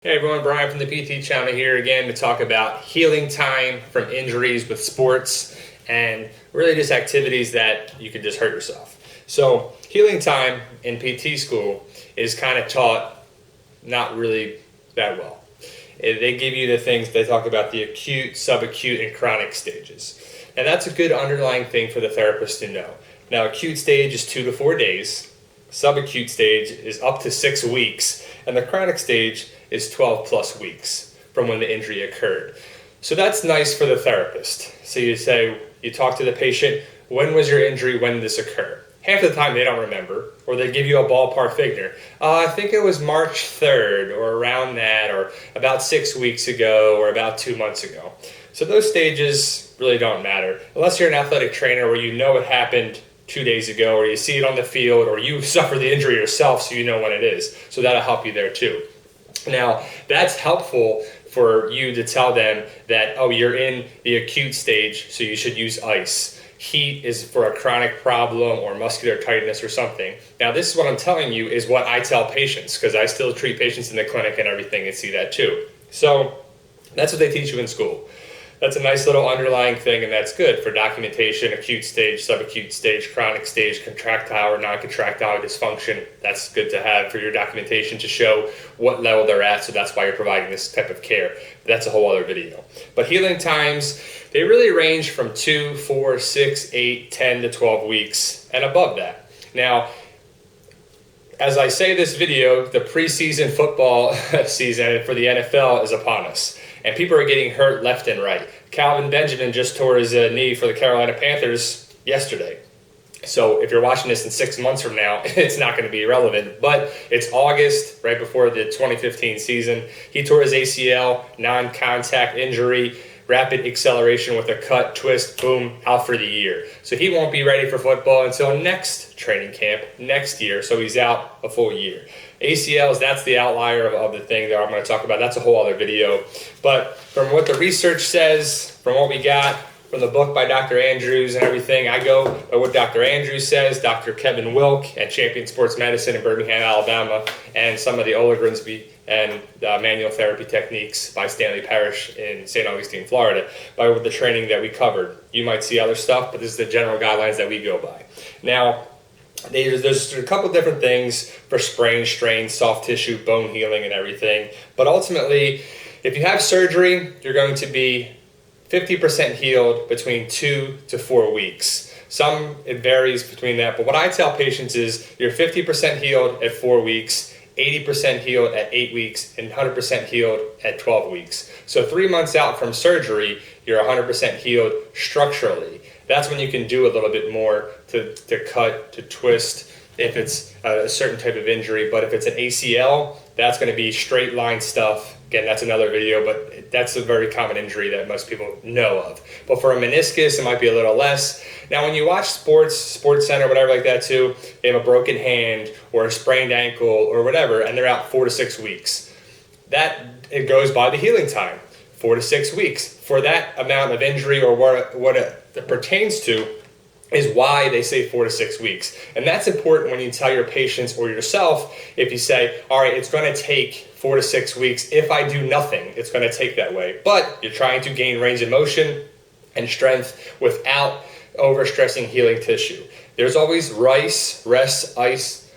Hey everyone, Brian from the PT channel here again to talk about healing time from injuries with sports and really just activities that you could just hurt yourself. So healing time in PT school is kind of taught not really that well. They give you the things, they talk about the acute, subacute, and chronic stages. And that's a good underlying thing for the therapist to know. Now acute stage is 2 to 4 days, subacute stage is up to 6 weeks, and the chronic stage is 12 plus weeks from when the injury occurred. So that's nice for the therapist. So you talk to the patient, when was your injury, when did this occur? Half the time they don't remember, or they give you a ballpark figure. I think it was March 3rd, or around that, or about 6 weeks ago, or about 2 months ago. So those stages really don't matter, unless you're an athletic trainer where you know it happened 2 days ago, or you see it on the field, or you suffer the injury yourself so you know when it is. So that'll help you there too. Now, that's helpful for you to tell them that, oh, you're in the acute stage, so you should use ice. Heat is for a chronic problem or muscular tightness or something. Now, this is what I'm telling you is what I tell patients, because I still treat patients in the clinic and everything and see that too. So that's what they teach you in school. That's a nice little underlying thing, and that's good for documentation, acute stage, subacute stage, chronic stage, contractile or non-contractile dysfunction. That's good to have for your documentation to show what level they're at, so that's why you're providing this type of care. That's a whole other video. But healing times, they really range from 2, 4, 6, 8, 10 to 12 weeks and above that. Now, as I say this video, the preseason football season for the NFL is upon us. And people are getting hurt left and right. Calvin Benjamin just tore his knee for the Carolina Panthers yesterday. So if you're watching this in 6 months from now, it's not going to be relevant. But it's August, right before the 2015 season. He tore his ACL, non-contact injury, rapid acceleration with a cut, twist, boom, out for the year. So he won't be ready for football until next training camp, next year. So he's out a full year. ACLs, that's the outlier of the thing that I'm going to talk about. That's a whole other video. But from what the research says, from what we got, from the book by Dr. Andrews and everything, I go by what Dr. Andrews says, Dr. Kevin Wilk at Champion Sports Medicine in Birmingham, Alabama, and some of the Oligrinsby and manual therapy techniques by Stanley Parrish in St. Augustine, Florida, by the training that we covered. You might see other stuff, but this is the general guidelines that we go by. Now, there's a couple different things for sprain, strain, soft tissue, bone healing, and everything. But ultimately, if you have surgery, you're going to be 50% healed between 2 to 4 weeks. It varies between that, but what I tell patients is you're 50% healed at 4 weeks, 80% healed at 8 weeks, and 100% healed at 12 weeks. So 3 months out from surgery, you're 100% healed structurally. That's when you can do a little bit more to cut, to twist, if it's a certain type of injury. But if it's an ACL, that's going to be straight line stuff. Again, that's another video, but that's a very common injury that most people know of. But for a meniscus, it might be a little less. Now, when you watch Sports Center, whatever like that too, they have a broken hand or a sprained ankle or whatever, and they're out 4 to 6 weeks. It goes by the healing time, 4 to 6 weeks. For that amount of injury or what it pertains to is why they say 4 to 6 weeks. And that's important when you tell your patients or yourself, if you say, all right, it's going to take 4 to 6 weeks. If I do nothing, it's going to take that way. But you're trying to gain range of motion and strength without overstressing healing tissue. There's always rest, ice,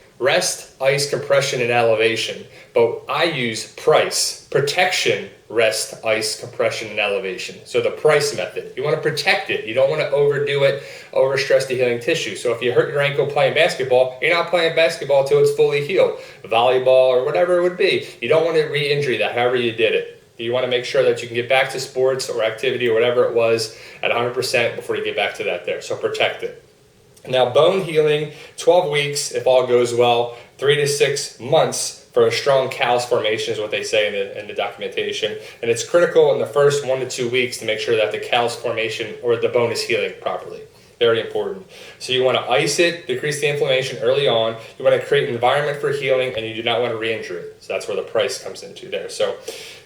compression, and elevation. But I use P.R.I.C.E, protection, rest, ice, compression, and elevation. So the P.R.I.C.E method. You want to protect it. You don't want to overdo it, overstress the healing tissue. So if you hurt your ankle playing basketball, you're not playing basketball until it's fully healed. Volleyball or whatever it would be. You don't want to re-injury that, however you did it. You want to make sure that you can get back to sports or activity or whatever it was at 100% before you get back to that there. So protect it. Now, bone healing, 12 weeks if all goes well, 3 to 6 months for a strong callus formation is what they say in the documentation. And it's critical in the first 1 to 2 weeks to make sure that the callus formation or the bone is healing properly. Very important. So you want to ice it, decrease the inflammation early on. You want to create an environment for healing, and you do not want to re-injure it. So that's where the P.R.I.C.E comes into there. So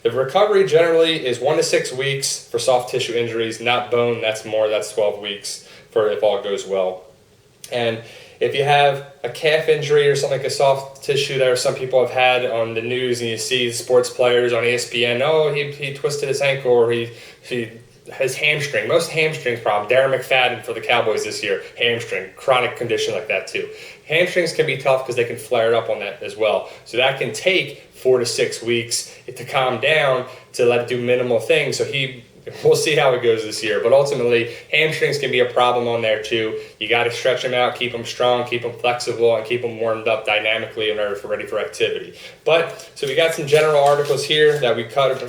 the recovery generally is 1 to 6 weeks for soft tissue injuries, not bone. That's 12 weeks for if all goes well. And If you have a calf injury or something like a soft tissue that some people have had on the news, and you see sports players on ESPN, oh, he twisted his ankle, or he his hamstring. Most hamstrings problem. Darren McFadden for the Cowboys this year, hamstring, chronic condition like that too. Hamstrings can be tough because they can flare up on that as well. So that can take 4 to 6 weeks to calm down, to let it do minimal things. So we'll see how it goes this year. But ultimately, hamstrings can be a problem on there too. You got to stretch them out, keep them strong, keep them flexible, and keep them warmed up dynamically in order for ready for activity. But so we got some general articles here that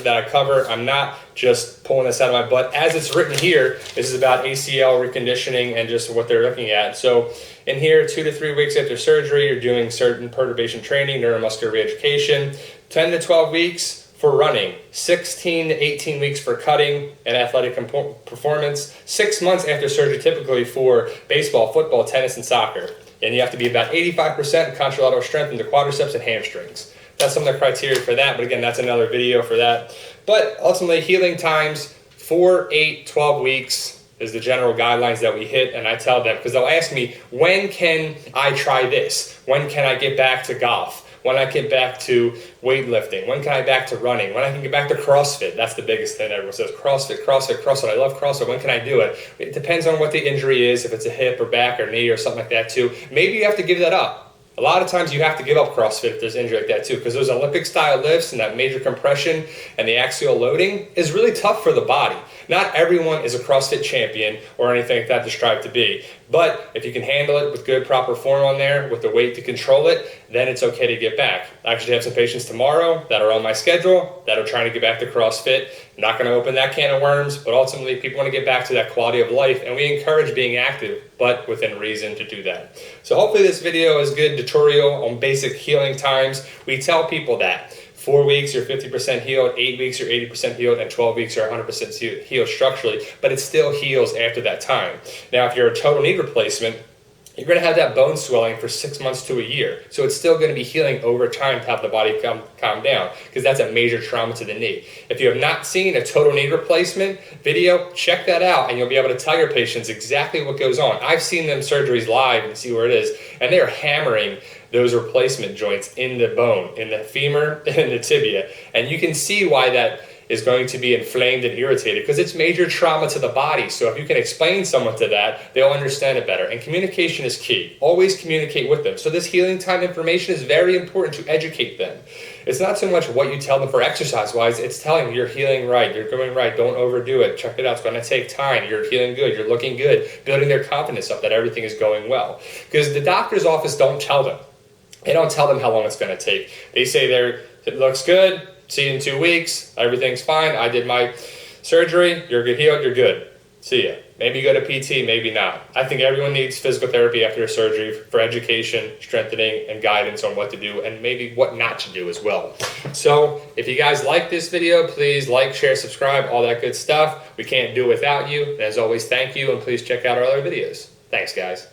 I cover. I'm not just pulling this out of my butt. As it's written here, this is about ACL reconditioning and just what they're looking at. So in here, 2 to 3 weeks after surgery, you're doing certain perturbation training, neuromuscular reeducation, 10 to 12 weeks for running, 16 to 18 weeks for cutting and athletic performance, 6 months after surgery typically for baseball, football, tennis, and soccer. And you have to be about 85% contralateral strength in the quadriceps and hamstrings. That's some of the criteria for that, but again, that's another video for that. But ultimately, healing times, 4, 8, 12 weeks is the general guidelines that we hit, and I tell them, because they'll ask me, when can I try this? When can I get back to golf? When I get back to weightlifting? When can I get back to running? When I can get back to CrossFit? That's the biggest thing. Everyone says CrossFit, CrossFit, CrossFit. I love CrossFit. When can I do it? It depends on what the injury is, if it's a hip or back or knee or something like that too. Maybe you have to give that up. A lot of times you have to give up CrossFit if there's injury like that too, because those Olympic style lifts and that major compression and the axial loading is really tough for the body. Not everyone is a CrossFit champion or anything like that to strive to be, but if you can handle it with good proper form on there, with the weight to control it, then it's okay to get back. I actually have some patients tomorrow that are on my schedule that are trying to get back to CrossFit. I'm not going to open that can of worms, but ultimately people want to get back to that quality of life, and we encourage being active, but within reason to do that. So hopefully this video is a good tutorial on basic healing times. We tell people that 4 weeks you're 50% healed, 8 weeks you're 80% healed, and 12 weeks you're 100% healed structurally, but it still heals after that time. Now if you're a total knee replacement, you're going to have that bone swelling for 6 months to a year. So it's still going to be healing over time to have the body calm down, because that's a major trauma to the knee. If you have not seen a total knee replacement video, check that out and you'll be able to tell your patients exactly what goes on. I've seen them surgeries live and see where it is, and they're hammering those replacement joints in the bone, in the femur and the tibia. And you can see why that is going to be inflamed and irritated, because it's major trauma to the body. So if you can explain someone to that, they'll understand it better. And communication is key. Always communicate with them. So this healing time information is very important to educate them. It's not so much what you tell them for exercise-wise, it's telling them you're healing right, you're going right, don't overdo it, check it out, it's going to take time, you're healing good, you're looking good, building their confidence up that everything is going well. Because the doctor's office don't tell them. They don't tell them how long it's going to take. They say it looks good, see you in 2 weeks, everything's fine, I did my surgery, you're good, healed, you're good. See ya. Maybe go to PT, maybe not. I think everyone needs physical therapy after a surgery for education, strengthening, and guidance on what to do and maybe what not to do as well. So if you guys like this video, please like, share, subscribe, all that good stuff. We can't do it without you. And as always, thank you, and please check out our other videos. Thanks, guys.